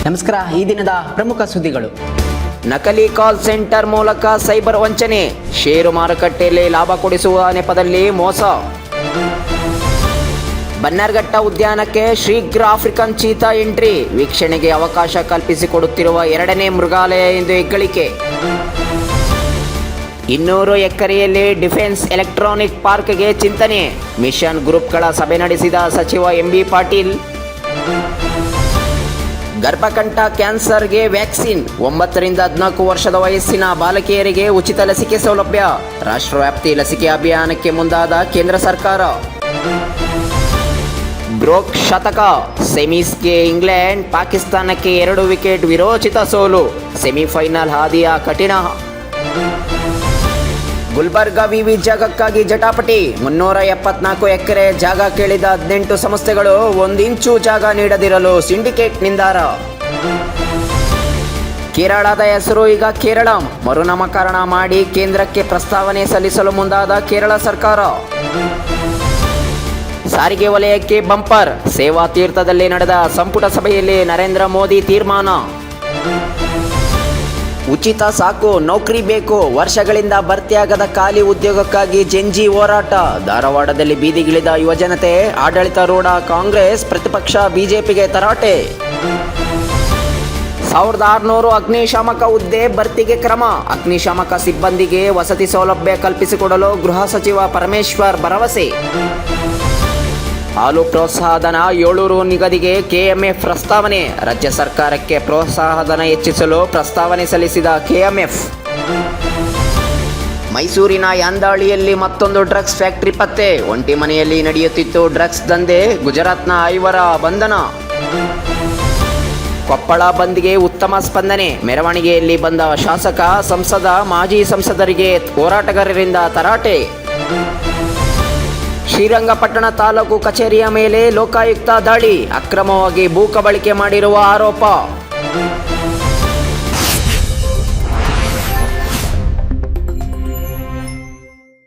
ನಮಸ್ಕಾರ. ಈ ದಿನದ ಪ್ರಮುಖ ಸುದ್ದಿಗಳು. ನಕಲಿ ಕಾಲ್ ಸೆಂಟರ್ ಮೂಲಕ ಸೈಬರ್ ವಂಚನೆ, ಷೇರು ಮಾರುಕಟ್ಟೆಯಲ್ಲಿ ಲಾಭ ಕೊಡಿಸುವ ನೆಪದಲ್ಲಿ ಮೋಸ. ಬನ್ನರ್ಘಟ್ಟ ಉದ್ಯಾನಕ್ಕೆ ಶೀಘ್ರ ಆಫ್ರಿಕನ್ ಚೀತಾ ಎಂಟ್ರಿ, ವೀಕ್ಷಣೆಗೆ ಅವಕಾಶ ಕಲ್ಪಿಸಿಕೊಡುತ್ತಿರುವ ಎರಡನೇ ಮೃಗಾಲಯ ಎಂದು ಹೆಗ್ಗಳಿಕೆ. 200 ಎಕರೆಯಲ್ಲಿ ಡಿಫೆನ್ಸ್ ಎಲೆಕ್ಟ್ರಾನಿಕ್ ಪಾರ್ಕ್ಗೆ ಚಿಂತನೆ, ಮಿಷನ್ ಗ್ರೂಪ್ಗಳ ಸಭೆ ನಡೆಸಿದ ಸಚಿವ MB ಪಾಟೀಲ್. ಗರ್ಭಕಂಠ ಕ್ಯಾನ್ಸರ್ಗೆ ವ್ಯಾಕ್ಸಿನ್, 9 ರಿಂದ 14 ವರ್ಷದ ವಯಸ್ಸಿನ ಬಾಲಕಿಯರಿಗೆ ಉಚಿತ ಲಸಿಕೆ ಸೌಲಭ್ಯ, ರಾಷ್ಟ್ರವ್ಯಾಪ್ತಿ ಲಸಿಕೆ ಅಭಿಯಾನಕ್ಕೆ ಮುಂದಾದ ಕೇಂದ್ರ ಸರ್ಕಾರ. ಬ್ರೋಕ್ ಶತಕ, ಸೆಮೀಸ್ಗೆ ಇಂಗ್ಲೆಂಡ್ ಪಾಕಿಸ್ತಾನಕ್ಕೆ 2 ವಿಕೆಟ್ ವಿರೋಚಿತ ಸೋಲು, ಸೆಮಿಫೈನಲ್ ಹಾದಿಯ ಕಠಿಣ. ಗುಲ್ಬರ್ಗಾ ವಿವಿ ಜಾಗಕ್ಕಾಗಿ ಜಟಾಪಟಿ, 374 ಎಕರೆ ಜಾಗ ಕೇಳಿದ 18 ಸಂಸ್ಥೆಗಳು 1 ಇಂಚು ಜಾಗ ನೀಡದಿರಲು ಸಿಂಡಿಕೇಟ್ ನಿರ್ಧಾರ. ಕೇರಳದ ಹೆಸರು ಈಗ ಕೇರಳಂ, ಮರುನಾಮಕರಣ ಮಾಡಿ ಕೇಂದ್ರಕ್ಕೆ ಪ್ರಸ್ತಾವನೆ ಸಲ್ಲಿಸಲು ಮುಂದಾದ ಕೇರಳ ಸರ್ಕಾರ. ಸಾರಿಗೆ ವಲಯಕ್ಕೆ ಬಂಪರ್, ಸೇವಾ ತೀರ್ಥದಲ್ಲಿ ನಡೆದ ಸಂಪುಟ ಸಭೆಯಲ್ಲಿ ನರೇಂದ್ರ ಮೋದಿ ತೀರ್ಮಾನ. ಉಚಿತ ಸಾಕು, ನೌಕರಿ ಬೇಕು, ವರ್ಷಗಳಿಂದ ಭರ್ತಿಯಾಗದ ಖಾಲಿ ಉದ್ಯೋಗಕ್ಕಾಗಿ ಜೆನ್ಜಿ ಹೋರಾಟ, ಧಾರವಾಡದಲ್ಲಿ ಬೀದಿಗಿಳಿದ ಯುವಜನತೆ, ಆಡಳಿತಾರೂಢ ಕಾಂಗ್ರೆಸ್, ಪ್ರತಿಪಕ್ಷ ಬಿಜೆಪಿಗೆ ತರಾಟೆ. 1600 ಅಗ್ನಿಶಾಮಕ ಹುದ್ದೆ ಭರ್ತಿಗೆ ಕ್ರಮ, ಅಗ್ನಿಶಾಮಕ ಸಿಬ್ಬಂದಿಗೆ ವಸತಿ ಸೌಲಭ್ಯ ಕಲ್ಪಿಸಿಕೊಡಲು ಗೃಹ ಸಚಿವ ಪರಮೇಶ್ವರ್ ಭರವಸೆ. ಹಾಲು ಪ್ರೋತ್ಸಾಹಧನ 7 ರು ನಿಗದಿಗೆ KMF ಪ್ರಸ್ತಾವನೆ, ರಾಜ್ಯ ಸರ್ಕಾರಕ್ಕೆ ಪ್ರೋತ್ಸಾಹಧನ ಹೆಚ್ಚಿಸಲು ಪ್ರಸ್ತಾವನೆ ಸಲ್ಲಿಸಿದ KMF. ಮೈಸೂರಿನ ಯಾಂದಾಳಿಯಲ್ಲಿ ಮತ್ತೊಂದು ಡ್ರಗ್ಸ್ ಫ್ಯಾಕ್ಟರಿ ಪತ್ತೆ, ಒಂಟಿ ಮನೆಯಲ್ಲಿ ನಡೆಯುತ್ತಿತ್ತು ಡ್ರಗ್ಸ್ ದಂಧೆ, ಗುಜರಾತ್ನ 5 ಬಂಧನ. ಕೊಪ್ಪಳ ಬಂದ್ಗೆ ಉತ್ತಮ ಸ್ಪಂದನೆ, ಮೆರವಣಿಗೆಯಲ್ಲಿ ಬಂದ ಶಾಸಕ, ಸಂಸದ, ಮಾಜಿ ಸಂಸದರಿಗೆ ಹೋರಾಟಗಾರರಿಂದ ತರಾಟೆ. ಶ್ರೀರಂಗಪಟ್ಟಣ ತಾಲೂಕು ಕಚೇರಿಯ ಮೇಲೆ ಲೋಕಾಯುಕ್ತ ದಾಳಿ, ಅಕ್ರಮವಾಗಿ ಭೂ ಕಬಳಿಕೆ ಮಾಡಿರುವ ಆರೋಪ.